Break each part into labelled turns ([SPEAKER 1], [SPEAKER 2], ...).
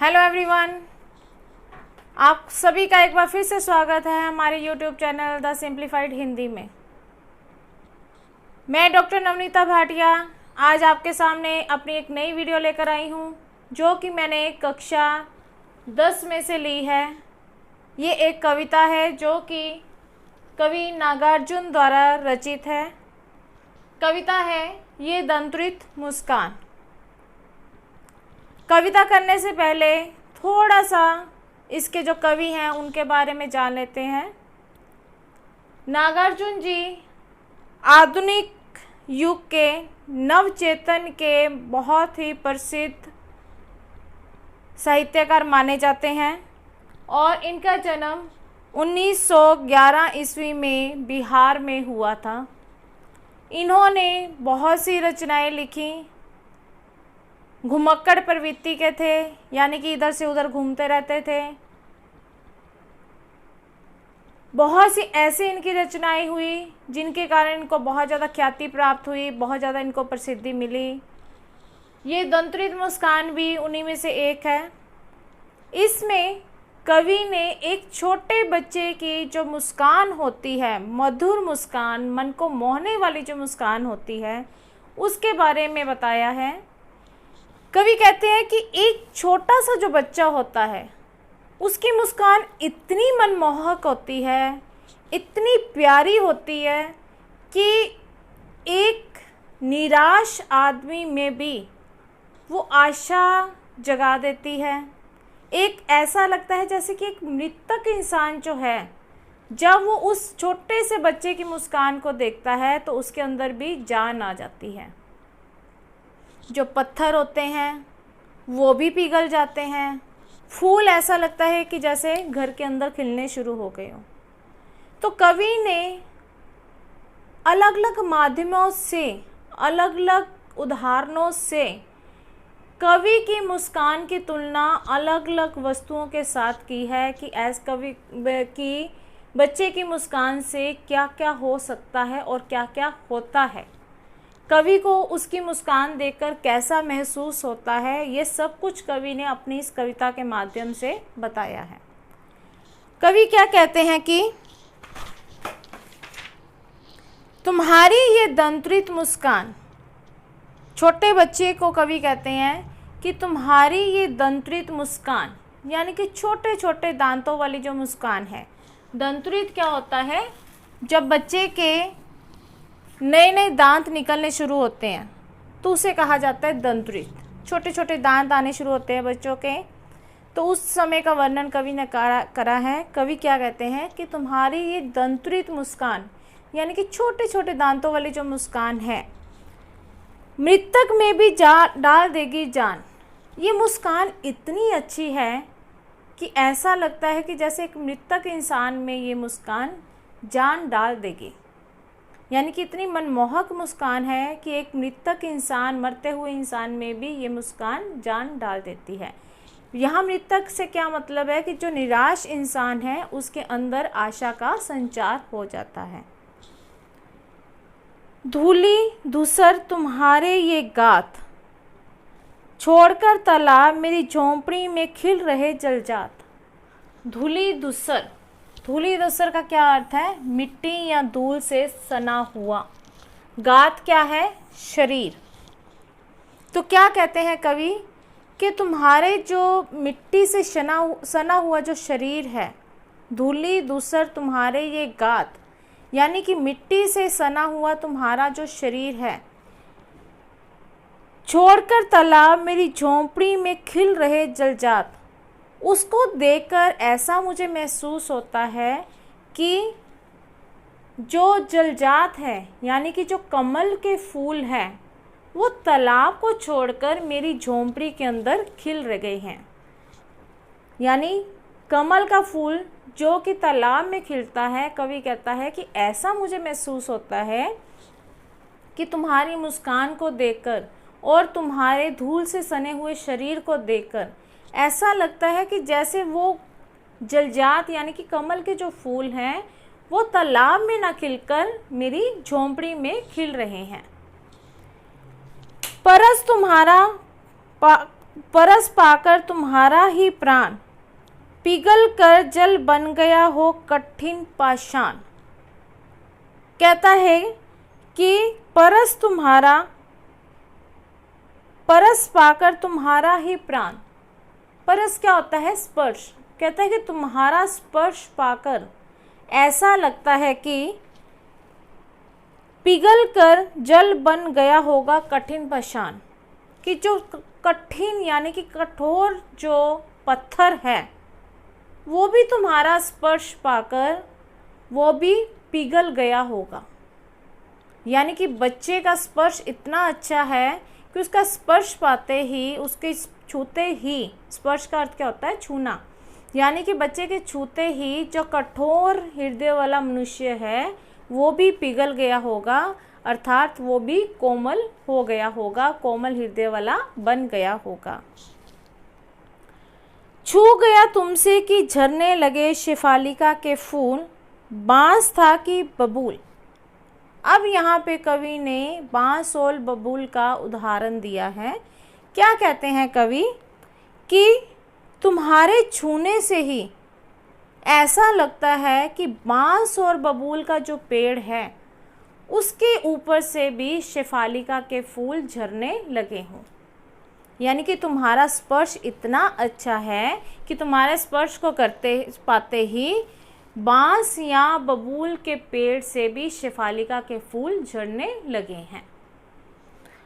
[SPEAKER 1] Hello everyone, आप सभी का एक बार फिर से स्वागत है हमारे YouTube channel the simplified Hindi में। मैं डॉक्टर नवनीता भाटिया आज आपके सामने अपनी एक नई वीडियो लेकर आई हूँ, जो कि मैंने कक्षा 10 में से ली है। ये एक कविता है जो कि कवि नागार्जुन द्वारा रचित है। कविता है ये दंत्रित मुस्कान। कविता करने से पहले थोड़ा सा इसके जो कवि हैं उनके बारे में जान लेते हैं। नागार्जुन जी आधुनिक युग के नवचेतन के बहुत ही प्रसिद्ध साहित्यकार माने जाते हैं और इनका जन्म 1911 ईस्वी में बिहार में हुआ था। इन्होंने बहुत सी रचनाएं लिखी। घुमक्कड़ प्रवृत्ति के थे, यानी कि इधर से उधर घूमते रहते थे। बहुत सी ऐसी इनकी रचनाएं हुई जिनके कारण इनको बहुत ज़्यादा ख्याति प्राप्त हुई, बहुत ज़्यादा इनको प्रसिद्धि मिली। ये दंत्रित मुस्कान भी उन्हीं में से एक है। इसमें कवि ने एक छोटे बच्चे की जो मुस्कान होती है, मधुर मुस्कान, मन को मोहने वाली जो मुस्कान होती है, उसके बारे में बताया है। कवि कहते हैं कि एक छोटा सा जो बच्चा होता है उसकी मुस्कान इतनी मनमोहक होती है, इतनी प्यारी होती है कि एक निराश आदमी में भी वो आशा जगा देती है। एक ऐसा लगता है जैसे कि एक मृतक इंसान जो है, जब वो उस छोटे से बच्चे की मुस्कान को देखता है तो उसके अंदर भी जान आ जाती है। जो पत्थर होते हैं वो भी पिघल जाते हैं। फूल ऐसा लगता है कि जैसे घर के अंदर खिलने शुरू हो गए हो। तो कवि ने अलग अलग माध्यमों से, अलग अलग उदाहरणों से कवि की मुस्कान की तुलना अलग अलग वस्तुओं के साथ की है कि कवि की बच्चे की मुस्कान से क्या क्या हो सकता है और क्या क्या होता है, कवि को उसकी मुस्कान देखकर कैसा महसूस होता है। ये सब कुछ कवि ने अपनी इस कविता के माध्यम से बताया है। कवि क्या कहते हैं कि तुम्हारी ये दंत्रित मुस्कान, छोटे बच्चे को कवि कहते हैं कि तुम्हारी ये दंत्रित मुस्कान, यानी कि छोटे छोटे दांतों वाली जो मुस्कान है। दंत्रित क्या होता है? जब बच्चे के नए नए दांत निकलने शुरू होते हैं तो उसे कहा जाता है दंत्रित। छोटे छोटे दांत आने शुरू होते हैं बच्चों के, तो उस समय का वर्णन कवि ने करा है। कवि क्या कहते हैं कि तुम्हारी ये दंत्रित मुस्कान, यानी कि छोटे छोटे दांतों वाली जो मुस्कान है, मृतक में भी डाल देगी जान। ये मुस्कान इतनी अच्छी है कि ऐसा लगता है कि जैसे एक मृतक इंसान में ये मुस्कान जान डाल देगी। यानी कि इतनी मनमोहक मुस्कान है कि एक मृतक इंसान, मरते हुए इंसान में भी ये मुस्कान जान डाल देती है। यहाँ मृतक से क्या मतलब है कि जो निराश इंसान है उसके अंदर आशा का संचार हो जाता है। धूली धूसर तुम्हारे ये गात, छोड़कर तालाब मेरी झोंपड़ी में खिल रहे जलजात। धूली धूसर, धूली धूसर का क्या अर्थ है? मिट्टी या धूल से सना हुआ। गात क्या है? शरीर। तो क्या कहते हैं कवि कि तुम्हारे जो मिट्टी से सना हुआ जो शरीर है, धूली धूसर तुम्हारे ये गात, यानी कि मिट्टी से सना हुआ तुम्हारा जो शरीर है, छोड़कर तालाब मेरी झोंपड़ी में खिल रहे जलजात, उसको देखकर ऐसा मुझे महसूस होता है कि जो जलजात है, यानी कि जो कमल के फूल हैं, वो तालाब को छोड़कर मेरी झोंपड़ी के अंदर खिल गए हैं। यानी कमल का फूल जो कि तालाब में खिलता है, कवि कहता है कि ऐसा मुझे महसूस होता है कि तुम्हारी मुस्कान को देखकर और तुम्हारे धूल से सने हुए शरीर को देखकर ऐसा लगता है कि जैसे वो जलजात, यानी कि कमल के जो फूल हैं, वो तालाब में ना खिलकर मेरी झोंपड़ी में खिल रहे हैं। परस तुम्हारा परस पाकर तुम्हारा ही प्राण, पिघल कर जल बन गया हो कठिन पाषाण। कहता है कि परस पाकर तुम्हारा ही प्राण। परस क्या होता है? स्पर्श। कहता है कि तुम्हारा स्पर्श पाकर ऐसा लगता है कि पिघल कर जल बन गया होगा कठिन पाषाण, कि जो कठिन यानी कि कठोर जो पत्थर है वो भी तुम्हारा स्पर्श पाकर वो भी पिघल गया होगा। यानी कि बच्चे का स्पर्श इतना अच्छा है कि उसका स्पर्श पाते ही, उसके छूते ही, स्पर्श का अर्थ क्या होता है? छूना। यानी कि बच्चे के छूते ही जो कठोर हृदय वाला मनुष्य है वो भी पिघल गया होगा, अर्थात वो भी कोमल हो गया होगा, कोमल हृदय वाला बन गया होगा। छू गया तुमसे कि झरने लगे शेफालिका के फूल, बांस था कि बबूल। अब यहाँ पे कवि ने बांस और बबूल का उदाहरण दिया है। क्या कहते हैं कवि? कि तुम्हारे छूने से ही ऐसा लगता है कि बांस और बबूल का जो पेड़ है उसके ऊपर से भी शेफालिका के फूल झरने लगे हों। यानी कि तुम्हारा स्पर्श इतना अच्छा है कि तुम्हारे स्पर्श को करते पाते ही बांस या बबूल के पेड़ से भी शेफालिका के फूल झड़ने लगे हैं।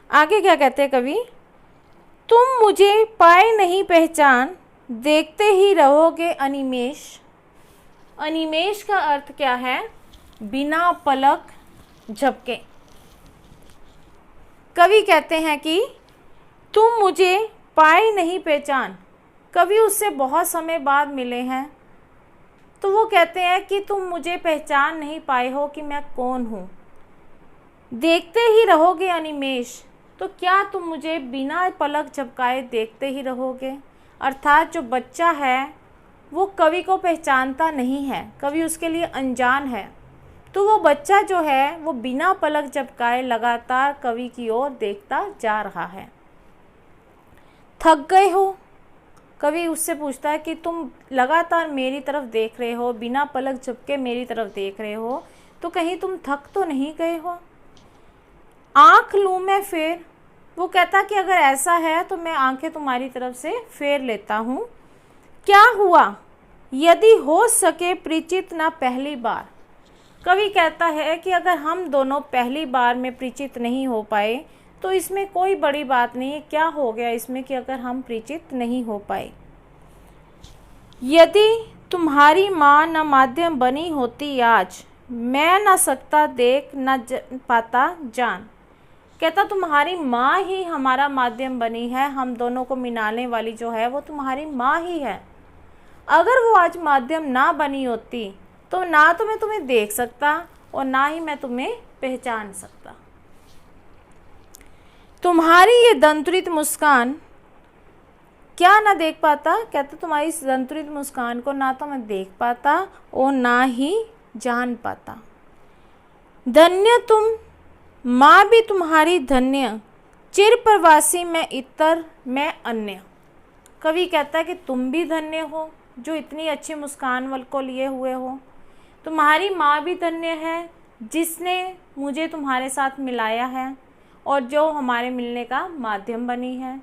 [SPEAKER 1] आगे क्या कहते हैं कवि? तुम मुझे पाए नहीं पहचान, देखते ही रहोगे अनिमेष। अनिमेष का अर्थ क्या है? बिना पलक झपके। कवि कहते हैं कि तुम मुझे पाए नहीं पहचान। कवि उससे बहुत समय बाद मिले हैं तो वो कहते हैं कि तुम मुझे पहचान नहीं पाए हो कि मैं कौन हूँ। देखते ही रहोगे अनिमेष, तो क्या तुम मुझे बिना पलक झपकाए देखते ही रहोगे? अर्थात जो बच्चा है वो कवि को पहचानता नहीं है, कवि उसके लिए अनजान है, तो वो बच्चा जो है वो बिना पलक झपकाए लगातार कवि की ओर देखता जा रहा है। थक गए हो? कवि उससे पूछता है कि तुम लगातार मेरी तरफ देख रहे हो, बिना पलक झपके मेरी तरफ देख रहे हो, तो कहीं तुम थक तो नहीं गए हो? आँख लूँ मैं फेर? वो कहता कि अगर ऐसा है तो मैं आंखें तुम्हारी तरफ से फेर लेता हूँ। क्या हुआ यदि हो सके परिचित ना पहली बार? कवि कहता है कि अगर हम दोनों पहली बार में परिचित नहीं हो पाए तो इसमें कोई बड़ी बात नहीं है। क्या हो गया इसमें कि अगर हम परिचित नहीं हो पाए? यदि तुम्हारी माँ न माध्यम बनी होती आज, मैं न सकता देख न पाता जान। कहता तुम्हारी माँ ही हमारा माध्यम बनी है, हम दोनों को मिलाने वाली जो है वो तुम्हारी माँ ही है। अगर वो आज माध्यम ना बनी होती तो ना तो मैं तुम्हें देख सकता और ना ही मैं तुम्हें पहचान सकता। तुम्हारी ये दंतुरित मुस्कान क्या ना देख पाता? कहता तुम्हारी इस दंतुरित मुस्कान को ना तो मैं देख पाता और ना ही जान पाता। धन्य तुम, माँ भी तुम्हारी धन्य, चिर प्रवासी मैं इतर मैं अन्य। कवि कहता है कि तुम भी धन्य हो जो इतनी अच्छी मुस्कान वल को लिए हुए हो। तुम्हारी माँ भी धन्य है जिसने मुझे तुम्हारे साथ मिलाया है और जो हमारे मिलने का माध्यम बनी है।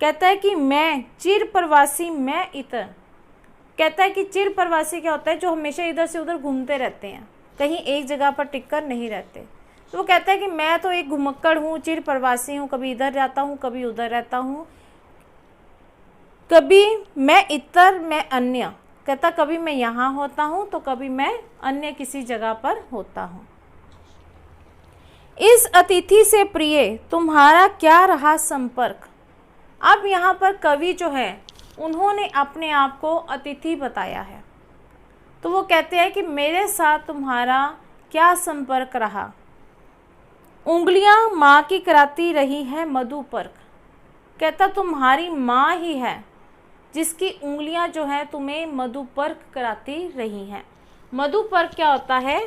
[SPEAKER 1] कहता है कि मैं चिर प्रवासी मैं इतर। कहता है कि चिर प्रवासी क्या होता है? जो हमेशा इधर से उधर घूमते रहते हैं, कहीं एक जगह पर टिककर नहीं रहते। तो वो कहता है कि मैं तो एक घुमक्कड़ हूँ, चिर प्रवासी हूँ, कभी इधर जाता हूँ कभी उधर रहता हूँ, कभी मैं इतर मैं अन्य। कहता कभी मैं यहाँ होता हूँ तो कभी मैं अन्य किसी जगह पर होता हूँ। इस अतिथि से प्रिय तुम्हारा क्या रहा संपर्क? अब यहाँ पर कवि जो है उन्होंने अपने आप को अतिथि बताया है, तो वो कहते हैं कि मेरे साथ तुम्हारा क्या संपर्क रहा। उंगलियां माँ की कराती रही है मधुपर्क। कहता तुम्हारी माँ ही है जिसकी उंगलियां जो है तुम्हें मधुपर्क कराती रही हैं। मधुपर्क क्या होता है?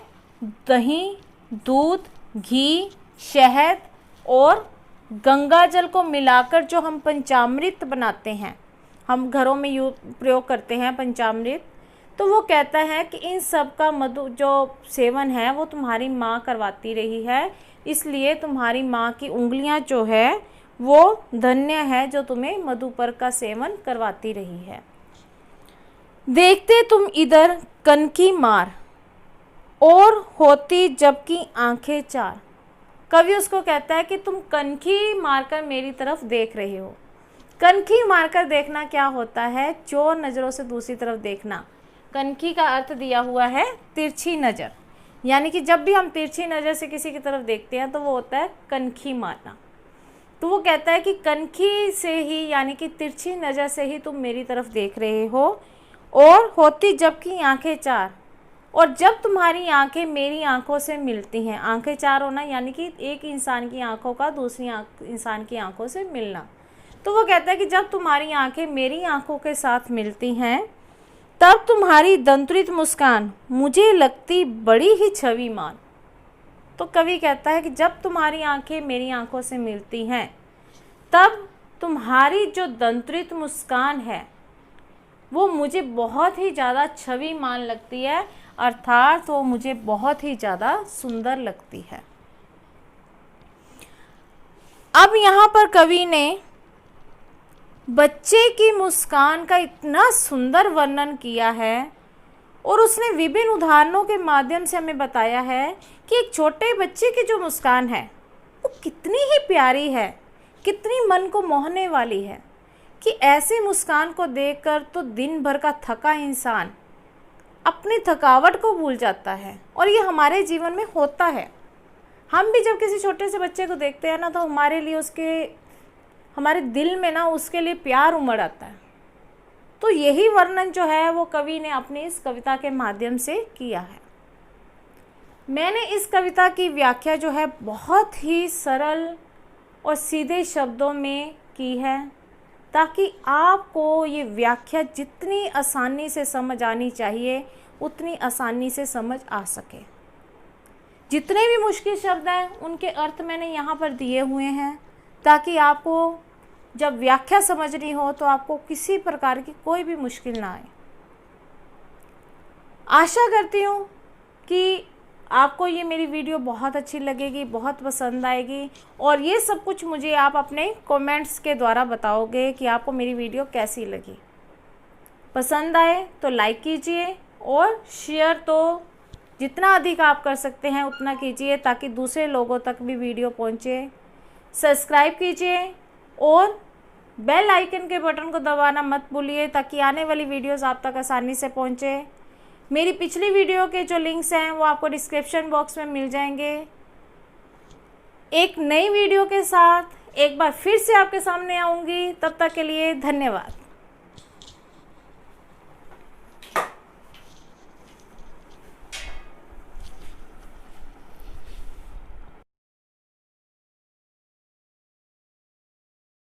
[SPEAKER 1] दही, दूध, घी, शहद और गंगा जल को मिलाकर जो हम पंचामृत बनाते हैं, हम घरों में प्रयोग करते हैं पंचामृत, तो वो कहता है कि इन सब का मधु जो सेवन है वो तुम्हारी माँ करवाती रही है, इसलिए तुम्हारी माँ की उंगलियाँ जो है वो धन्य है जो तुम्हें मधुपर का सेवन करवाती रही है। देखते तुम इधर कनकी मार और होती जबकि आंखें चार। कवि उसको कहता है कि तुम कनखी मारकर मेरी तरफ देख रहे हो। कनखी मारकर देखना क्या होता है? चोर नज़रों से दूसरी तरफ देखना। कनखी का अर्थ दिया हुआ है तिरछी नज़र, यानी कि जब भी हम तिरछी नज़र से किसी की तरफ देखते हैं तो वो होता है कनखी मारना। तो वो कहता है कि कनखी से ही, यानी कि तिरछी नज़र से ही तुम मेरी तरफ देख रहे हो, और होती जबकि आंखें चार, और जब तुम्हारी आंखें मेरी आंखों से मिलती हैं। आंखें चार होना यानी कि एक इंसान की आंखों का दूसरी इंसान की आंखों से मिलना। तो वो कहता है कि जब तुम्हारी आंखें मेरी आंखों के साथ मिलती हैं तब तुम्हारी दंत्रित मुस्कान मुझे लगती बड़ी ही छविमान। तो कवि कहता है कि जब तुम्हारी आंखें मेरी आंखों से मिलती हैं तब तुम्हारी जो दंत्रित मुस्कान है वो मुझे बहुत ही ज़्यादा छविमान लगती है, अर्थात वो मुझे बहुत ही ज़्यादा सुंदर लगती है। अब यहाँ पर कवि ने बच्चे की मुस्कान का इतना सुंदर वर्णन किया है और उसने विभिन्न उदाहरणों के माध्यम से हमें बताया है कि एक छोटे बच्चे की जो मुस्कान है वो कितनी ही प्यारी है, कितनी मन को मोहने वाली है, कि ऐसी मुस्कान को देखकर तो दिन भर का थका इंसान अपनी थकावट को भूल जाता है। और ये हमारे जीवन में होता है। हम भी जब किसी छोटे से बच्चे को देखते हैं ना तो हमारे लिए हमारे दिल में ना उसके लिए प्यार उमड़ आता है। तो यही वर्णन जो है वो कवि ने अपनी इस कविता के माध्यम से किया है। मैंने इस कविता की व्याख्या जो है बहुत ही सरल और सीधे शब्दों में की है, ताकि आपको ये व्याख्या जितनी आसानी से समझ आनी चाहिए उतनी आसानी से समझ आ सके। जितने भी मुश्किल शब्द हैं उनके अर्थ मैंने यहाँ पर दिए हुए हैं, ताकि आपको जब व्याख्या समझनी हो तो आपको किसी प्रकार की कोई भी मुश्किल ना आए। आशा करती हूँ कि आपको ये मेरी वीडियो बहुत अच्छी लगेगी, बहुत पसंद आएगी, और ये सब कुछ मुझे आप अपने कमेंट्स के द्वारा बताओगे कि आपको मेरी वीडियो कैसी लगी। पसंद आए तो लाइक कीजिए और शेयर तो जितना अधिक आप कर सकते हैं उतना कीजिए, ताकि दूसरे लोगों तक भी वीडियो पहुंचे। सब्सक्राइब कीजिए और बेल आइकन के बटन को दबाना मत भूलिए, ताकि आने वाली वीडियोस आप तक आसानी से पहुंचे। मेरी पिछली वीडियो के जो लिंक्स हैं वो आपको डिस्क्रिप्शन बॉक्स में मिल जाएंगे। एक नई वीडियो के साथ एक बार फिर से आपके सामने आऊँगी, तब तक के लिए धन्यवाद।